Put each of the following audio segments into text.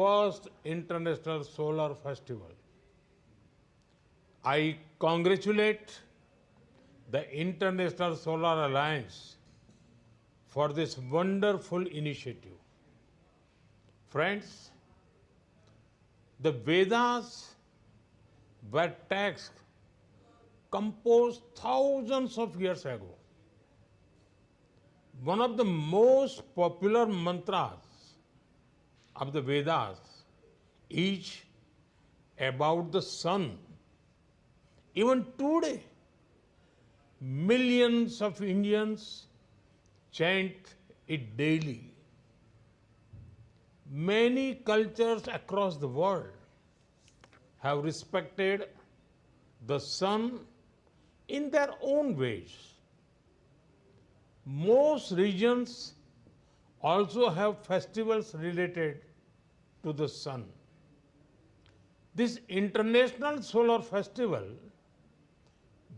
first International Solar Festival. I congratulate the International Solar Alliance for this wonderful initiative. Friends, the Vedas were texts composed thousands of years ago. One of the most popular mantras of the Vedas is about the sun. Even today, millions of Indians chant it daily. Many cultures across the world have respected the sun in their own ways. Most regions also have festivals related to the sun. This International Solar Festival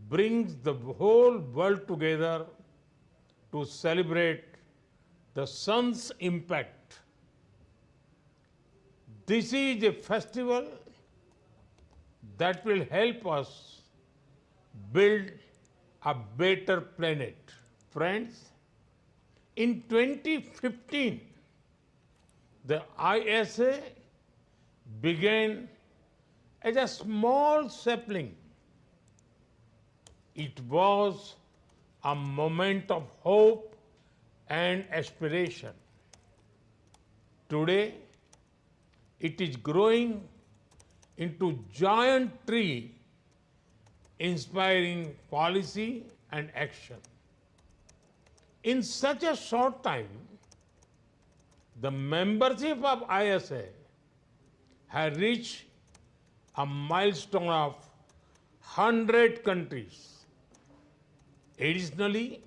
brings the whole world together to celebrate the sun's impact. This is a festival that will help us build a better planet. Friends, in 2015, the ISA began as a small sapling. It was a moment of hope and aspiration. Today, it is growing into giant tree, inspiring policy and action. In such a short time, the membership of ISA has reached a milestone of 100 countries. Additionally,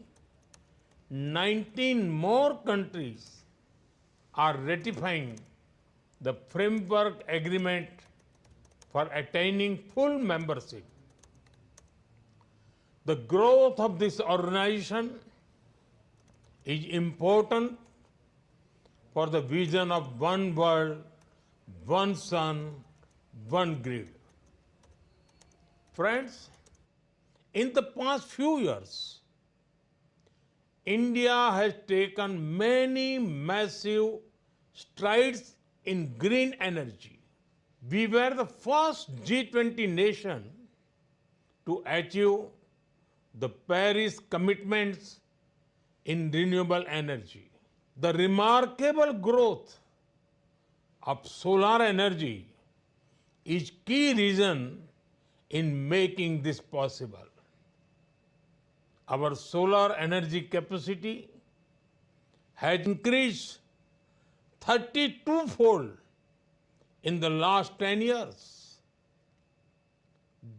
19 more countries are ratifying the framework agreement for attaining full membership. The growth of this organization is important for the vision of one world, one sun, one grid. Friends, in the past few years, India has taken many massive strides in green energy. We were the first G20 nation to achieve the Paris commitments in renewable energy. The remarkable growth of solar energy is key reason in making this possible. Our solar energy capacity has increased 32-fold in the last 10 years.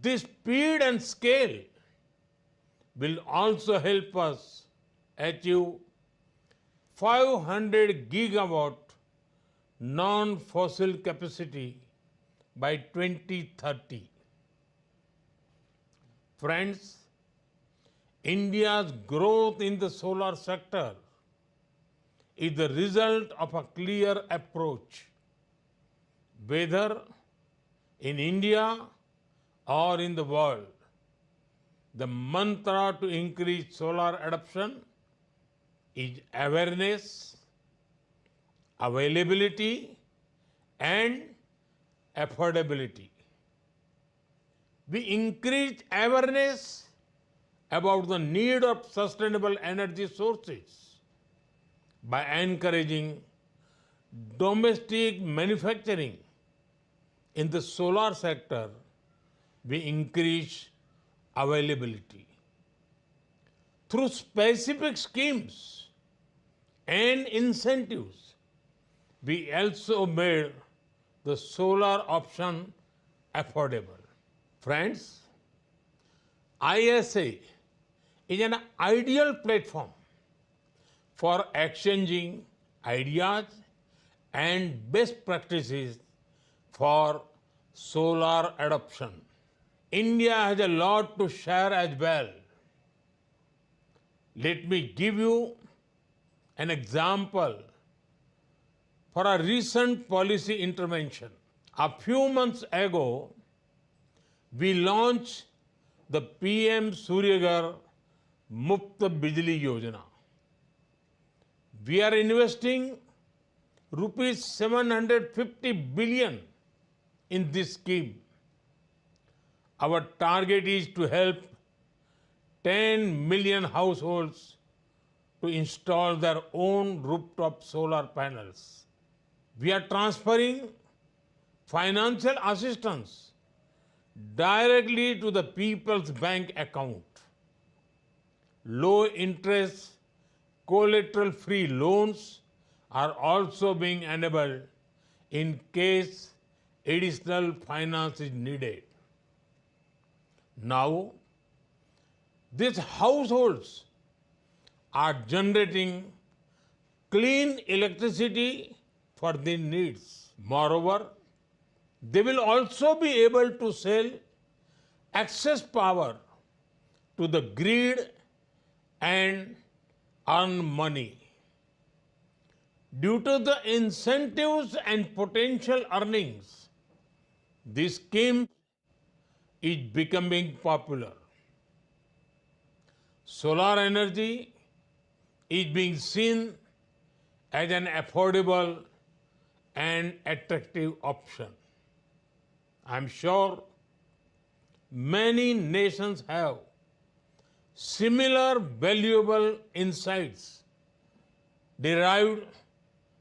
This speed and scale will also help us achieve 500 gigawatt non-fossil capacity by 2030. Friends, India's growth in the solar sector is the result of a clear approach. Whether in India or in the world, the mantra to increase solar adoption is awareness, availability, and affordability. We increase awareness about the need of sustainable energy sources by encouraging domestic manufacturing. In the solar sector, we increase availability. Through specific schemes and incentives, we also made the solar option affordable. Friends, ISA is an ideal platform for exchanging ideas and best practices for solar adoption. India has a lot to share as well. Let me give you an example for a recent policy intervention. A few months ago, we launched the PM Suryagar Muft Bijli Yojana. We are investing rupees 750 billion in this scheme. Our target is to help 10 million households to install their own rooftop solar panels. We are transferring financial assistance directly to the people's bank account. Low interest, collateral free loans are also being enabled in case additional finance is needed. Now, these households are generating clean electricity for their needs. Moreover, they will also be able to sell excess power to the grid and earn money. Due to the incentives and potential earnings, this scheme is becoming popular. Solar energy is being seen as an affordable and attractive option. I'm sure many nations have similar valuable insights derived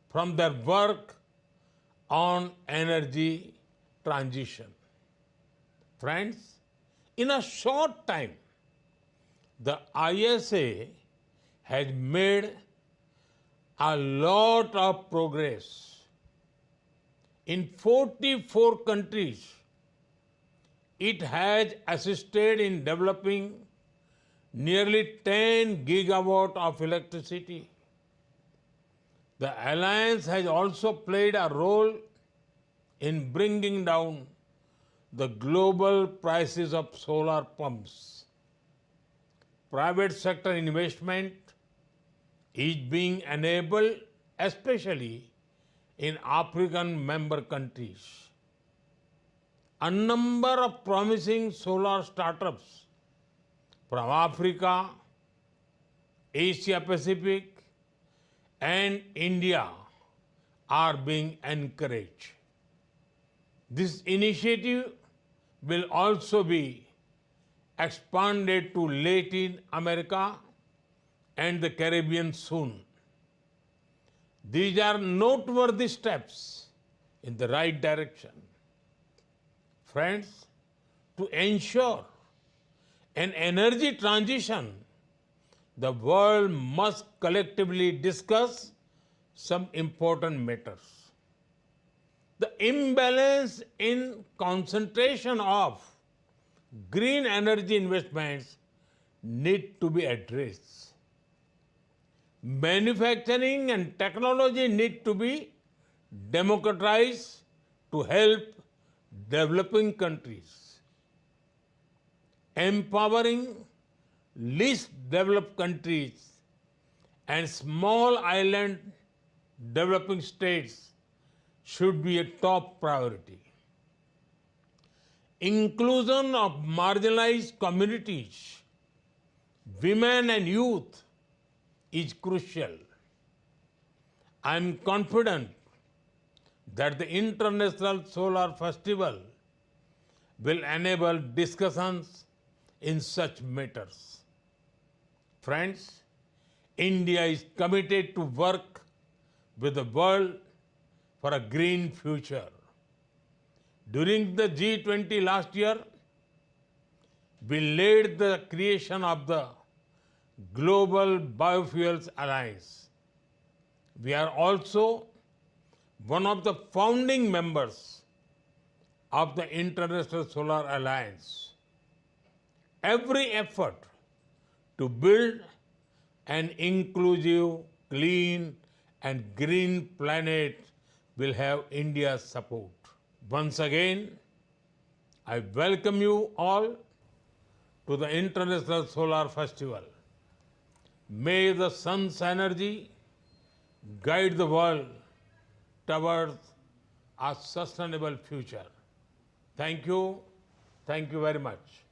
from their work on energy transition. Friends, in a short time, the ISA has made a lot of progress. In 44 countries, it has assisted in developing nearly 10 gigawatt of electricity. The alliance has also played a role in bringing down the global prices of solar pumps. Private sector investment is being enabled, especially in African member countries. A number of promising solar startups from Africa, Asia Pacific, and India are being encouraged. This initiative will also be expanded to Latin America and the Caribbean soon. These are noteworthy steps in the right direction. Friends, to ensure an energy transition, the world must collectively discuss some important matters. The imbalance in concentration of green energy investments need to be addressed. Manufacturing and technology need to be democratized to help developing countries. Empowering least developed countries and small island developing states should be a top priority. Inclusion of marginalized communities, women and youth is crucial. I am confident that the International Solar Festival will enable discussions in such matters. Friends, India is committed to work with the world for a green future. During the G20 last year, we led the creation of the Global Biofuels Alliance. We are also one of the founding members of the International Solar Alliance. Every effort to build an inclusive, clean, and green planet will have India's support. Once again, I welcome you all to the International Solar Festival. May the sun's energy guide the world towards a sustainable future. Thank you very much.